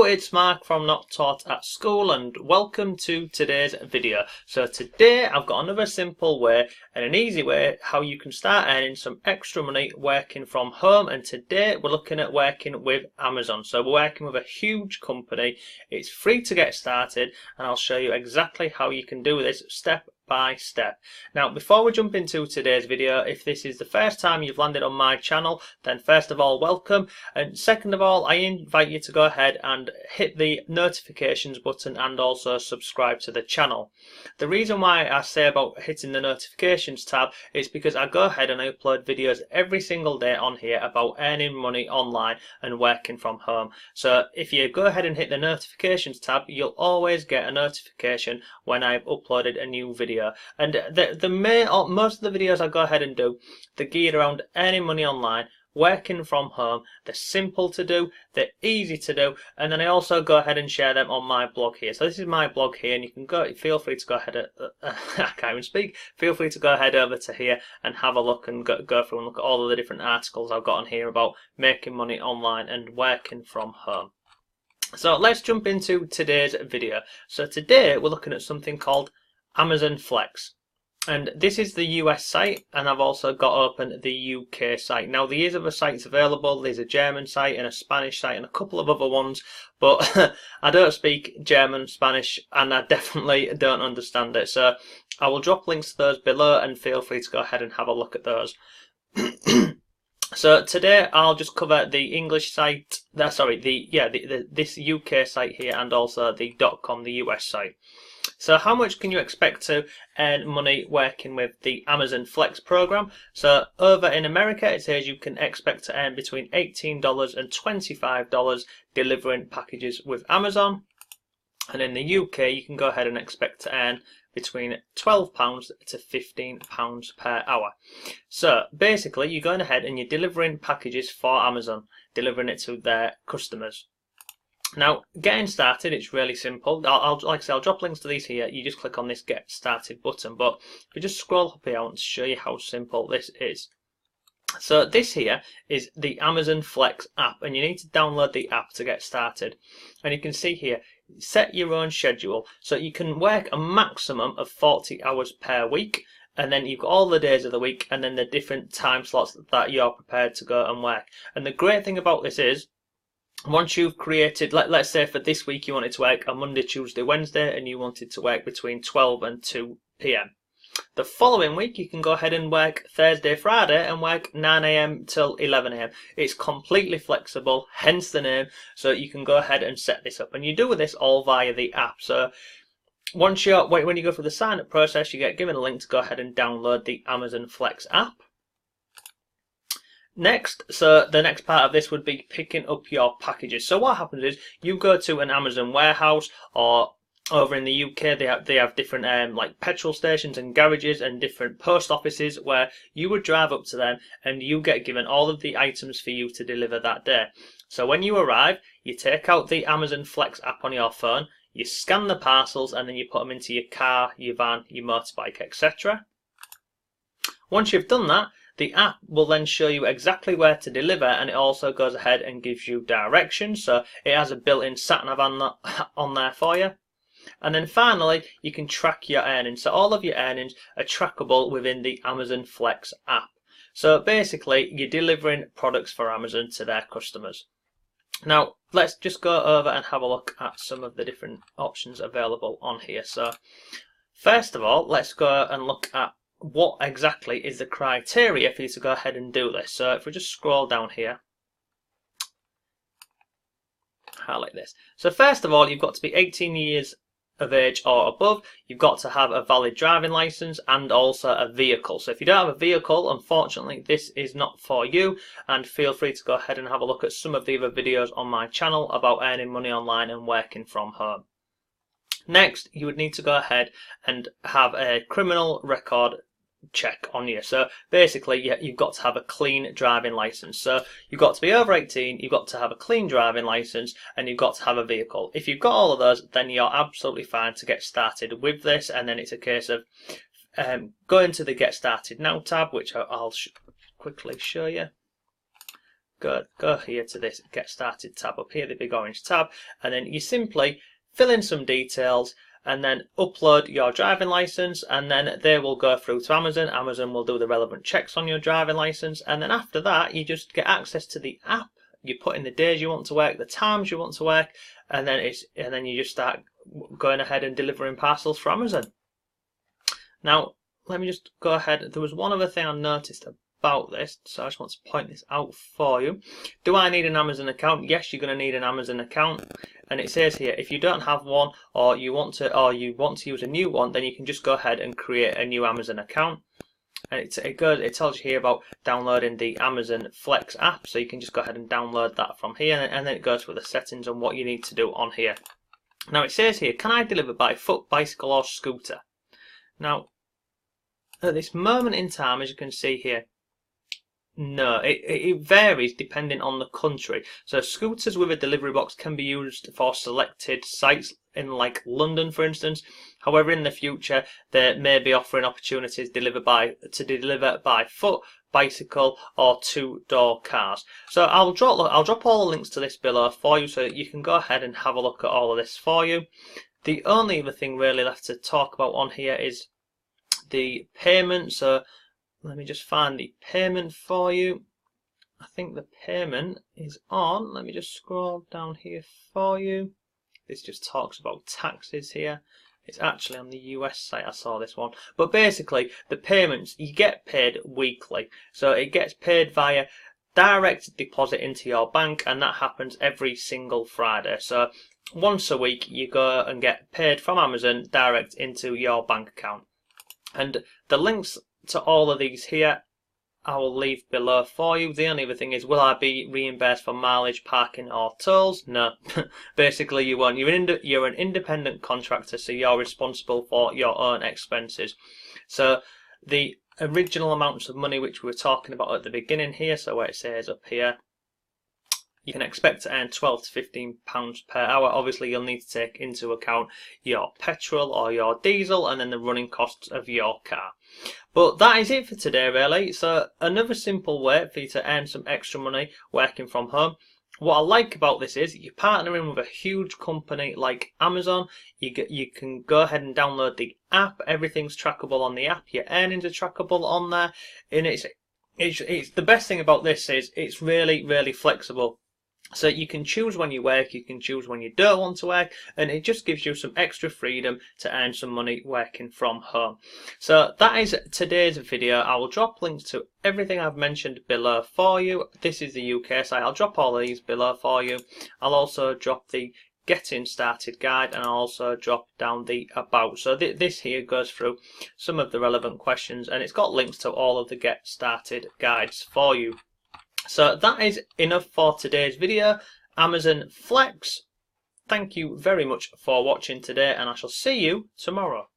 it's Mark from Not Taught at School and welcome to today's video. So today I've got another simple way and an easy way how you can start earning some extra money working from home, and today we're looking at working with Amazon. So we're working with a huge company. It's free to get started and I'll show you exactly how you can do this step by step. Now before we jump into today's video, if this is the first time you've landed on my channel, then first of all welcome, and second of all I invite you to go ahead and hit the notifications button and also subscribe to the channel. The reason why I say about hitting the notifications tab is because I go ahead and I upload videos every single day on here about earning money online and working from home. So if you go ahead and hit the notifications tab, you'll always get a notification when I've uploaded a new video. And most of the videos I go ahead and do, they're geared around earning money online, working from home. They're simple to do, they're easy to do, and then I also go ahead and share them on my blog here. So this is my blog here, and you can feel free to go ahead I can't even speak. Feel free to go ahead over to here and have a look and go through and look at all of the different articles I've got on here about making money online and working from home. So let's jump into today's video. So today we're looking at something called Amazon Flex, and this is the US site, and I've also got open the UK site. Now there is other sites available. There's a German site and a Spanish site and a couple of other ones, but I don't speak German, Spanish, and I definitely don't understand it, so I will drop links to those below and feel free to go ahead and have a look at those. So today I'll just cover the English site, this UK site here, and also the .com, the US site. So how much can you expect to earn money working with the Amazon Flex program? So over in America it says you can expect to earn between $18 and $25 delivering packages with Amazon, and in the UK you can go ahead and expect to earn between £12 to £15 per hour. So basically you're going ahead and you're delivering packages for Amazon, delivering it to their customers. Now, getting started, it's really simple. Like I say, I'll drop links to these here. You just click on this Get Started button. But if you just scroll up here, I want to show you how simple this is. So this here is the Amazon Flex app, and you need to download the app to get started. And you can see here, set your own schedule. So you can work a maximum of 40 hours per week. And then you've got all the days of the week and then the different time slots that you're prepared to go and work. And the great thing about this is, once you've created, let's say for this week you wanted to work a Monday, Tuesday, Wednesday, and you wanted to work between 12 and 2 p.m. The following week you can go ahead and work Thursday, Friday and work 9 a.m. till 11 a.m. It's completely flexible, hence the name, so you can go ahead and set this up. And you do this all via the app. So when you go through the sign up process, you get given a link to go ahead and download the Amazon Flex app. Next, so the next part of this would be picking up your packages. So what happens is you go to an Amazon warehouse, or over in the UK they have different like petrol stations and garages and different post offices where you would drive up to them and you get given all of the items for you to deliver that day. So when you arrive, you take out the Amazon Flex app on your phone, you scan the parcels, and then you put them into your car, your van, your motorbike, etc. Once you've done that, the app will then show you exactly where to deliver, and it also goes ahead and gives you directions. So it has a built-in sat-nav on there for you. And then finally, you can track your earnings. So all of your earnings are trackable within the Amazon Flex app. So basically, you're delivering products for Amazon to their customers. Now, let's just go over and have a look at some of the different options available on here. So first of all, let's go and look at what exactly is the criteria for you to go ahead and do this. So if we just scroll down here, highlight this. So first of all, you've got to be 18 years of age or above. You've got to have a valid driving license and also a vehicle. So if you don't have a vehicle, unfortunately this is not for you, and feel free to go ahead and have a look at some of the other videos on my channel about earning money online and working from home. Next, you would need to go ahead and have a criminal record check on you. So basically you've got to have a clean driving license. So you've got to be over 18, you've got to have a clean driving license, and you've got to have a vehicle. If you've got all of those, then you're absolutely fine to get started with this, and then it's a case of going to the Get Started Now tab, which I'll quickly show you. go here to this Get Started tab up here, the big orange tab, and then you simply fill in some details and then upload your driving license, and then they will go through to Amazon. Amazon will do the relevant checks on your driving license, and then after that you just get access to the app. You put in the days you want to work, the times you want to work, and then you just start going ahead and delivering parcels for Amazon. Now let me just go ahead. There was one other thing I noticed about this, so I just want to point this out for you. Do I need an Amazon account? Yes, you're going to need an Amazon account, and it says here if you don't have one, or you want to use a new one, then you can just go ahead and create a new Amazon account. And it tells you here about downloading the Amazon Flex app, so you can just go ahead and download that from here, and then it goes through the settings on what you need to do on here. Now it says here, can I deliver by foot, bicycle or scooter? Now at this moment in time, as you can see here, no, it varies depending on the country. So scooters with a delivery box can be used for selected sites in like London, for instance. However, in the future, they may be offering opportunities to deliver by foot, bicycle, or two-door cars. So I'll drop all the links to this below for you, so that you can go ahead and have a look at all of this for you. The only other thing really left to talk about on here is the payment. So let me just find the payment for you. I think the payment is on. Let me just scroll down here for you. This just talks about taxes here. It's actually on the US site, I saw this one. But basically, the payments, you get paid weekly. So it gets paid via direct deposit into your bank, and that happens every single Friday. So once a week, you go and get paid from Amazon direct into your bank account. And the links to all of these here I will leave below for you. The only other thing is, will I be reimbursed for mileage, parking or tolls? No. Basically you won't. You're an independent contractor, so you're responsible for your own expenses. So the original amounts of money which we were talking about at the beginning here, so where it says up here, you can expect to earn £12 to £15 per hour. Obviously, you'll need to take into account your petrol or your diesel and then the running costs of your car. But that is it for today, really. So another simple way for you to earn some extra money working from home. What I like about this is you're partnering with a huge company like Amazon. You can go ahead and download the app. Everything's trackable on the app. Your earnings are trackable on there, and it's the best thing about this is it's really flexible. So you can choose when you work, you can choose when you don't want to work, and it just gives you some extra freedom to earn some money working from home. So that is today's video. I will drop links to everything I've mentioned below for you. This is the UK site. I'll drop all of these below for you. I'll also drop the Getting Started guide, and I'll also drop down the About. So this here goes through some of the relevant questions, and it's got links to all of the Get Started guides for you. So that is enough for today's video. Amazon Flex. Thank you very much for watching today, and I shall see you tomorrow.